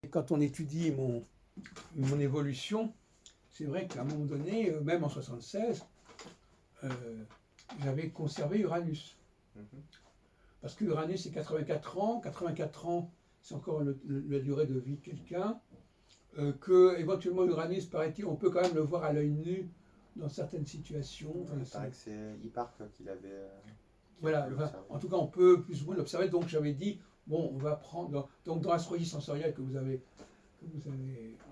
quand on étudie mon évolution, c'est vrai qu'à un moment donné, même en 76, euh, j'avais conservé Uranus. Mhm. Parce que Uranus, c'est 84 ans. 84 ans, c'est encore la durée de vie de quelqu'un. Que éventuellement Uranus, paraît-il, on peut quand même le voir à l'œil nu dans certaines situations. Ouais, Enfin, il paraît que c'est Hipparque qu'il avait voilà, pu enfin, l'observer. en tout cas, on peut plus ou moins l'observer. Donc j'avais dit, bon, on va prendre. Donc dans l'astrologie sensorielle que vous avez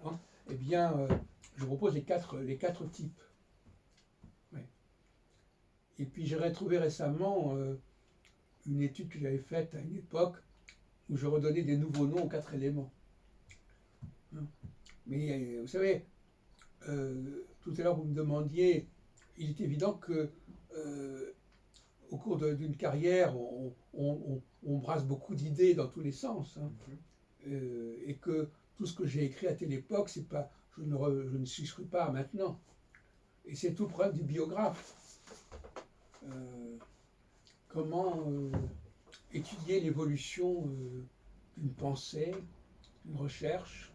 hein, eh bien, je propose les quatre types. Ouais. Et puis j'ai retrouvé récemment une étude que j'avais faite à une époque où je redonnais des nouveaux noms aux 4 éléments. Hein. Mais vous savez, tout à l'heure vous me demandiez, il est évident que au cours d'une carrière, on brasse beaucoup d'idées dans tous les sens. Hein. Mhm. Et que tout ce que j'ai écrit à telle époque, c'est pas, je ne souscris pas maintenant. Et c'est tout le problème du biographe. Euh, comment étudier l'évolution d'une pensée, d'une recherche.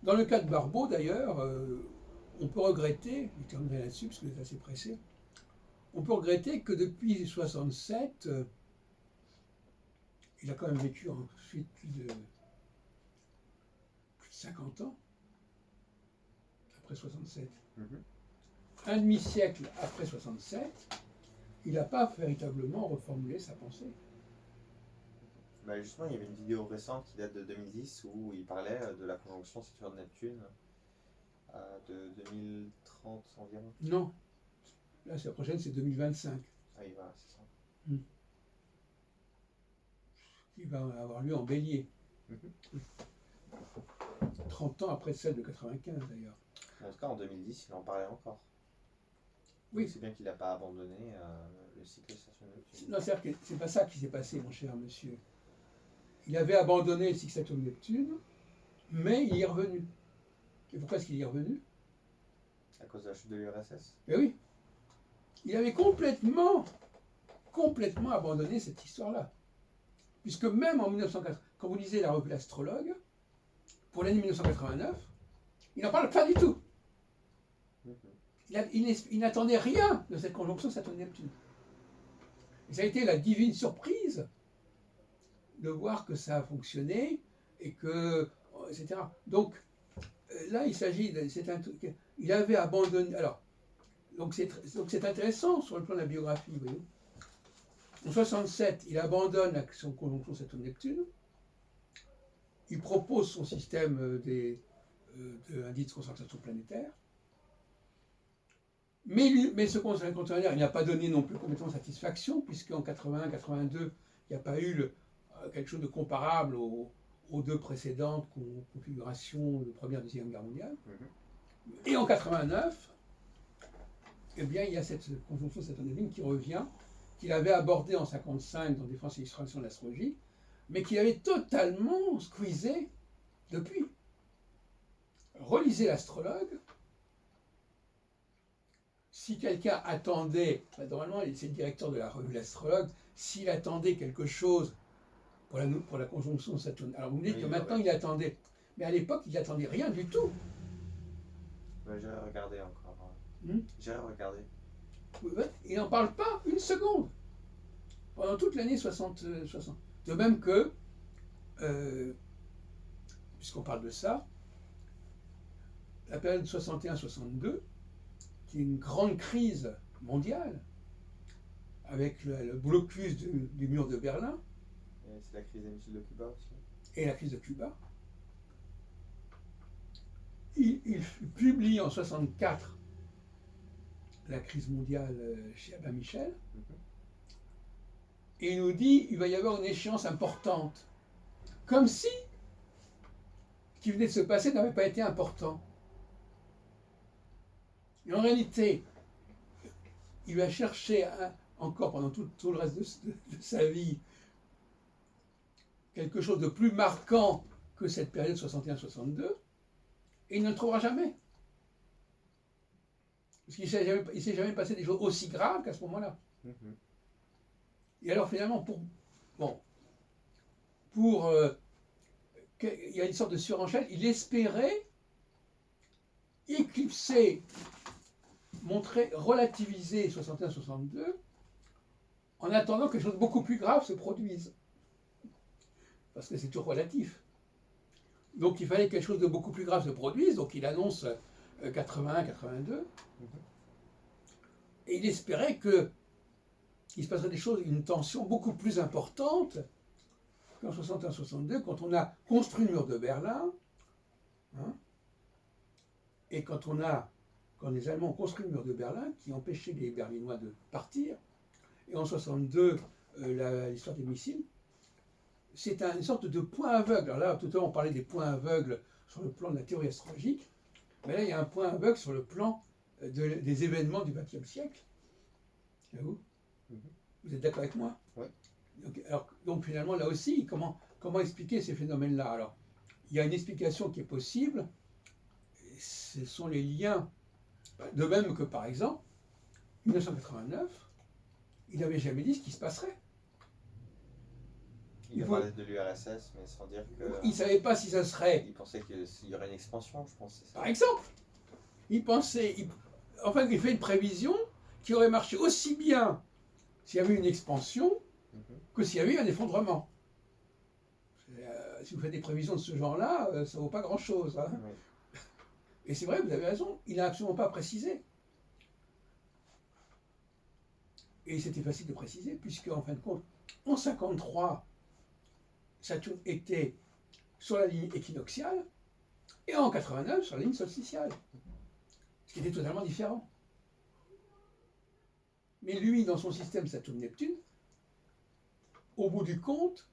Dans le cas de Barbeau, d'ailleurs, on peut regretter, je terminerai là-dessus parce que c'est assez pressé, on peut regretter que depuis 67, il a quand même vécu ensuite plus de 50 ans, après 67. Mhm. Un demi-siècle après 67, il n'a pas véritablement reformulé sa pensée. Bah, justement, il y avait une vidéo récente qui date de 2010 où il parlait de la conjonction Saturne-Neptune de 2030 environ. Non, là, la prochaine, c'est 2025, Ah oui, voilà, c'est ça. qui va avoir lieu en bélier, Mhm. 30 ans après celle de 95 d'ailleurs. En tout cas, en 2010, il en parlait encore. Oui, C'est bien qu'il n'a pas abandonné le cycle Saturne-Neptune. non, c'est-à-dire que c'est pas ça qui s'est passé, mon cher monsieur. Il avait abandonné le cycle Saturne-Neptune, mais il y est revenu. Et pourquoi est-ce qu'il y est revenu? À cause de la chute de l'URSS. Ben oui, il avait complètement abandonné cette histoire-là. Puisque même en 1980, quand vous lisez la revue L'Astrologue, pour l'année 1989, il n'en parle pas du tout. Mhm. Il n'attendait rien de cette conjonction Saturne-Neptune. Et ça a été la divine surprise de voir que ça a fonctionné et que, etc. Donc là, il s'agit, il avait abandonné. Alors, donc c'est intéressant sur le plan de la biographie, vous voyez. En 67, il abandonne son conjonction Saturne-Neptune. Il propose son système d'indices de concentration planétaire. Mais ce concernaire, il n'a pas donné non plus complètement satisfaction, puisqu'en 81-82, il n'y a pas eu quelque chose de comparable aux deux précédentes configurations de Première et Deuxième Guerre mondiale. Mhm. Et en 89, eh bien, il y a cette conjonction Saturne-Neptune qui revient, qu'il avait abordée en 55 dans Défense et illustration de l'astrologie, mais qu'il avait totalement squeezé depuis. Relisez l'astrologue. Si quelqu'un attendait, normalement c'est le directeur de la revue L'Astrologue, s'il attendait quelque chose pour la conjonction Saturne. Alors vous me dites Oui, que maintenant ouais. il attendait, mais à l'époque il n'attendait rien du tout. Ouais, j'irai regarder encore. Hmm. J'irai regarder. Il n'en parle pas une seconde pendant toute l'année 60. De même que, puisqu'on parle de ça, la période 61-62, qui est une grande crise mondiale, avec le blocus du mur de Berlin Et c'est la crise des missiles de Cuba aussi. et la crise de Cuba. Il publie en 64 la crise mondiale chez Albin Michel, Mhm. et il nous dit qu'il va y avoir une échéance importante. Comme si ce qui venait de se passer n'avait pas été important. Et en réalité, il va chercher encore pendant tout le reste de sa vie quelque chose de plus marquant que cette période 61-62, et il ne le trouvera jamais. Parce qu'il ne s'est jamais passé des choses aussi graves qu'à ce moment-là. Mhm. Et alors finalement, pour qu'il y a une sorte de surenchère. Il espérait éclipser, montrer, relativiser 61-62 en attendant que quelque chose de beaucoup plus grave se produise. Parce que c'est toujours relatif. Donc il fallait que quelque chose de beaucoup plus grave se produise, donc il annonce 81-82, et il espérait qu'il se passerait des choses, une tension beaucoup plus importante qu'en 61-62, quand on a construit le mur de Berlin, hein, et quand les Allemands ont construit le mur de Berlin, qui empêchait les Berlinois de partir, et en 62, l'histoire des missiles, c'est une sorte de point aveugle. Alors là, tout à l'heure, on parlait des points aveugles sur le plan de la théorie astrologique, mais là, il y a un point aveugle sur le plan des événements du XXe siècle. Vous êtes d'accord avec moi? Oui. Donc finalement, là aussi, comment expliquer ces phénomènes-là? Alors, il y a une explication qui est possible, ce sont les liens, de même que par exemple, 1989, il n'avait jamais dit ce qui se passerait. Il parlait de l'URSS, mais sans dire que... Il ne savait pas si ça serait... Il pensait qu'il y aurait une expansion, je pense. C'est ça. Par exemple, il pensait... Enfin, il fait une prévision qui aurait marché aussi bien s'il y avait une expansion que s'il y avait eu un effondrement. Si vous faites des prévisions de ce genre-là, ça ne vaut pas grand-chose. Hein. Oui. Et c'est vrai, vous avez raison, il n'a absolument pas précisé. Et c'était facile de préciser, puisque en fin de compte, en 1953, Saturne était sur la ligne équinoxiale, et en 89 sur la ligne solsticiale. Ce qui était totalement différent. Mais lui, dans son système Saturne-Neptune, au bout du compte,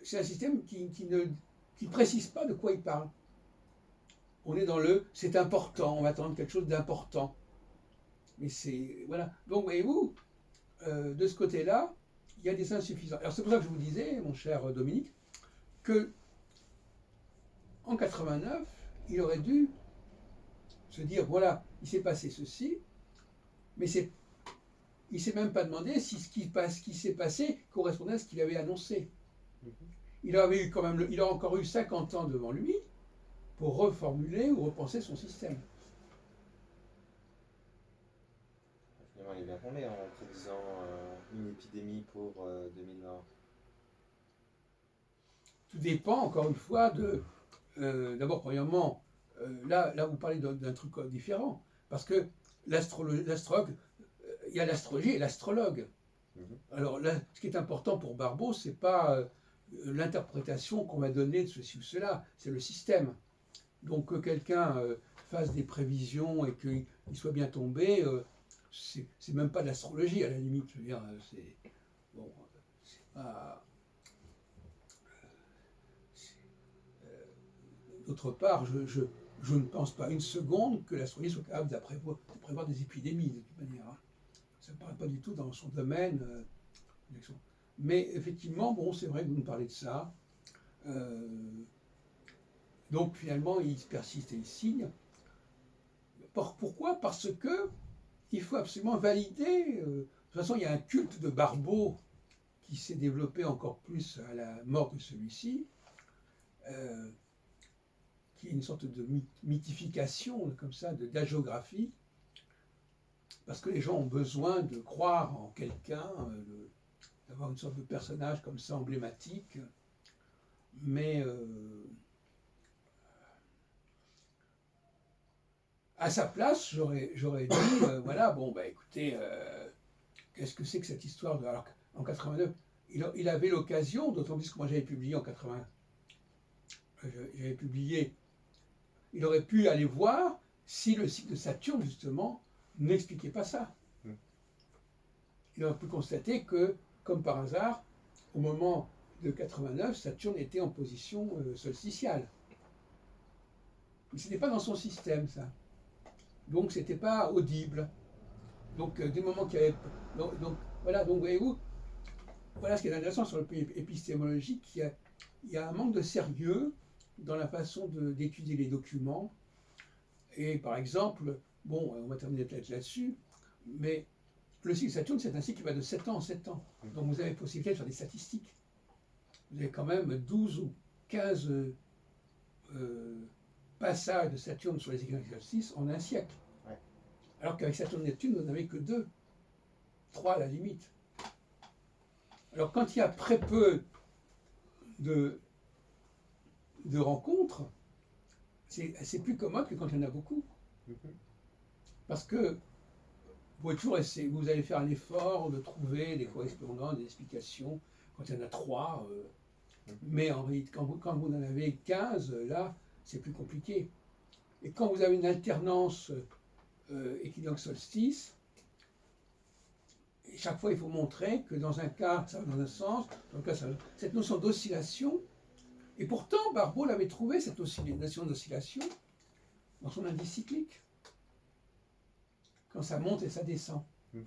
c'est un système qui ne précise pas de quoi il parle. On est dans c'est important, on va attendre quelque chose d'important. Mais c'est... Voilà. Donc, voyez-vous, de ce côté-là, il y a des insuffisances. Alors, c'est pour ça que je vous disais, mon cher Dominique, que en 89, il aurait dû se dire, voilà, il s'est passé ceci, mais il ne s'est même pas demandé si ce qui s'est passé correspondait à ce qu'il avait annoncé. Il a encore eu 50 ans devant lui pour reformuler ou repenser son système. Finalement, il est bien tombé en prédisant une épidémie pour 2020. Tout dépend, encore une fois, d'abord, premièrement, là, vous parlez d'un truc différent, parce que l'astrologue, il y a l'astrologie et l'astrologue. Alors là, ce qui est important pour Barbeau, c'est pas l'interprétation qu'on va donner de ceci ou cela, c'est le système. Donc que quelqu'un fasse des prévisions et qu'il soit bien tombé, c'est même pas de l'astrologie à la limite. Je veux dire, c'est pas. D'autre part, je ne pense pas une seconde que l'astrologie soit capable de prévoir des épidémies, de toute manière. Hein. Ça ne me paraît pas du tout dans son domaine. Mais effectivement, bon, c'est vrai que vous nous parlez de ça. Donc finalement, il persiste et il signe. Pourquoi? Parce que il faut absolument valider. De toute façon, il y a un culte de Barbeau qui s'est développé encore plus à la mort de celui-ci, qui est une sorte de mythification, comme ça, d'agiographie, parce que les gens ont besoin de croire en quelqu'un, d'avoir une sorte de personnage comme ça emblématique, mais à sa place, j'aurais dit, voilà, bon, bah écoutez, qu'est-ce que c'est que cette histoire de... Alors en 89, il avait l'occasion, d'autant plus que moi j'avais publié en 80, j'avais publié, il aurait pu aller voir si le cycle de Saturne, justement, n'expliquait pas ça. Il aurait pu constater que, comme par hasard, au moment de 89, Saturne était en position solsticiale. Mais ce n'était pas dans son système, ça. Donc, ce n'était pas audible. Donc, du moment qu'il y avait... Donc, voilà, donc voyez-vous, voilà ce qui est intéressant sur le plan épistémologique, il y a un manque de sérieux dans la façon d'étudier les documents. Et par exemple, bon, on va terminer peut-être là-dessus, mais le cycle Saturne, c'est un cycle qui va de 7 ans en 7 ans. Donc vous avez possibilité de faire des statistiques. vous avez quand même 12 ou 15 passages de Saturne sur les exercices en un siècle. Ouais. Alors qu'avec Saturne-Neptune, vous n'avez que 2, 3 à la limite. Alors quand il y a très peu de rencontres, c'est plus commode que quand il y en a beaucoup. Mhm. Parce que vous pouvez toujours essayer, vous allez faire un effort de trouver des correspondances, des explications, quand il y en a 3. Mais en réalité, quand vous en avez 15, là, c'est plus compliqué. Et quand vous avez une alternance équinoxe-solstice, chaque fois, il faut montrer que dans un cas, ça va dans un sens, dans un cas, ça va. Cette notion d'oscillation, et pourtant, Barbault l'avait trouvé, cette notion d'oscillation, dans son indice cyclique, quand ça monte et ça descend. Mhm.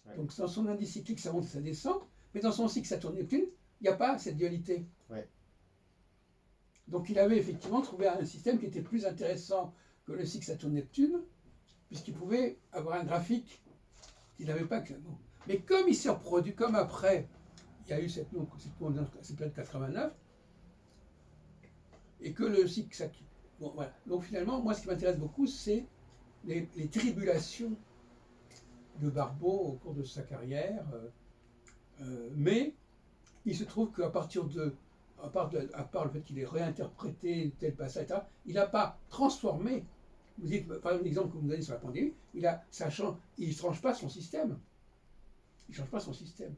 Ouais. Donc, dans son indice cyclique, ça monte et ça descend, mais dans son cycle Saturne-Neptune, il n'y a pas cette dualité. Ouais. Donc, il avait effectivement trouvé un système qui était plus intéressant que le cycle Saturne-Neptune, puisqu'il pouvait avoir un graphique qu'il n'avait pas. Bon. Mais comme il s'est reproduit, comme après, il y a eu cette période 89, et que le cycle Saturne. Bon, voilà. Donc, finalement, moi, ce qui m'intéresse beaucoup, c'est les tribulations de Barbault au cours de sa carrière. Mais il se trouve qu'à partir de. À part le fait qu'il ait réinterprété tel passage, etc., il n'a pas transformé. Vous dites, par exemple, l'exemple que vous donnez sur la pandémie, il ne change pas son système. Il ne change pas son système.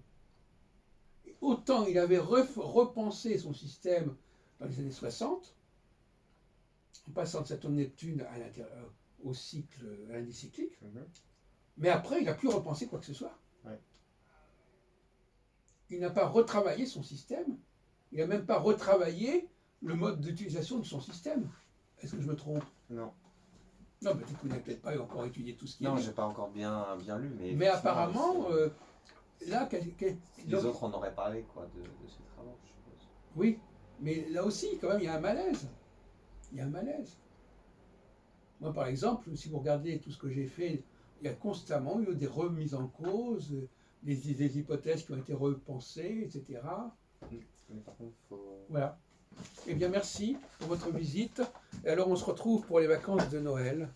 Et autant il avait repensé son système dans les années 60, en passant de Saturne-Neptune au cycle, à l'indice cyclique, mais après, il n'a plus repensé quoi que ce soit. Ouais. Il n'a pas retravaillé son système, il n'a même pas retravaillé le mode d'utilisation de son système. Est-ce que je me trompe? Non. Non, mais vous n'avez peut-être pas encore étudié tout ce qui est. Non, j'ai pas encore bien lu, mais. Mais apparemment, là, les autres en auraient parlé, quoi, de ces travaux, je suppose. oui, mais là aussi, quand même, il y a un malaise. Il y a un malaise. Moi, par exemple, si vous regardez tout ce que j'ai fait, il y a constamment eu des remises en cause, des hypothèses qui ont été repensées, etc. Mais par contre, faut. Voilà. Eh bien, merci pour votre visite. Et alors, on se retrouve pour les vacances de Noël.